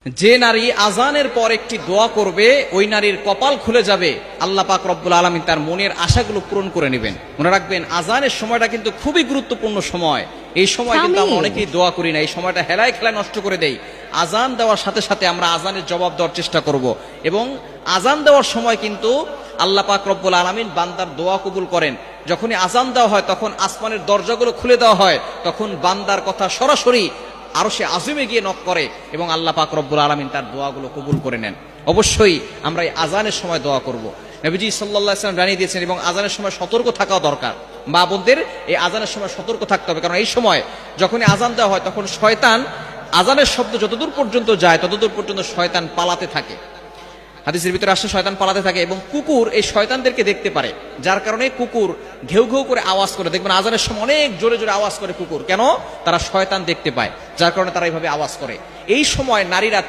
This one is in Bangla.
যে নারী আজানের পর একটি দোয়া করবে ওই নারীর কপাল খুলে যাবে, আল্লাহ পাক রব্বুল আলামিন তার মনের আশাগুলো পূরণ করে নেবেন। মনে রাখবেন, আজানের সময়টা কিন্তু খুবই গুরুত্বপূর্ণ সময়। এই সময় কিন্তু আমরা অনেকেই দোয়া করি না, এই সময়টা হেলায় খেলায় নষ্ট করে দেই। আজান দেওয়ার সাথে সাথে আমরা আজানের জবাব দেওয়ার চেষ্টা করব, এবং আজান দেওয়ার সময় কিন্তু আল্লাহ পাক রব্বুল আলামিন বান্দার দোয়া কবুল করেন। যখনই আজান দেওয়া হয় তখন আসমানের দরজাগুলো খুলে দেওয়া হয়, তখন বান্দার কথা সরাসরি আরশে আযিমে গিয়ে নক করে এবং আল্লাহ পাক রব্বুল আলামিন তার দোয়াগুলো কবুল করে নেন। অবশ্যই আমরা এই আজানের সময় দোয়া করব। নবীজি সাল্লাল্লাহু আলাইহি ওয়াসাল্লাম জানিয়ে দিয়েছেন, এবং আজানের সময় সতর্ক থাকা দরকার। মা বোনদের এই আজানের সময় সতর্ক থাকতে হবে, কারণ এই সময় যখনই আজান দেওয়া হয় তখন শয়তান, আজানের শব্দ যতদূর পর্যন্ত যায় ততদূর পর্যন্ত শয়তান পালাতে থাকে। হাদিসের ভিতরে আসলে শয়তান পালাতে থাকে, এবং কুকুর এই শয়তানদেরকে দেখতে পারে, যার কারণে কুকুর ঘেউ ঘেউ করে আওয়াজ করে। দেখবেন আজানের সময় অনেক জোরে জোরে আওয়াজ করে কুকুর, কেন? তারা শয়তান দেখতে পায়, যার কারণে তারা এইভাবে আওয়াজ করে। এই সময় নারীরা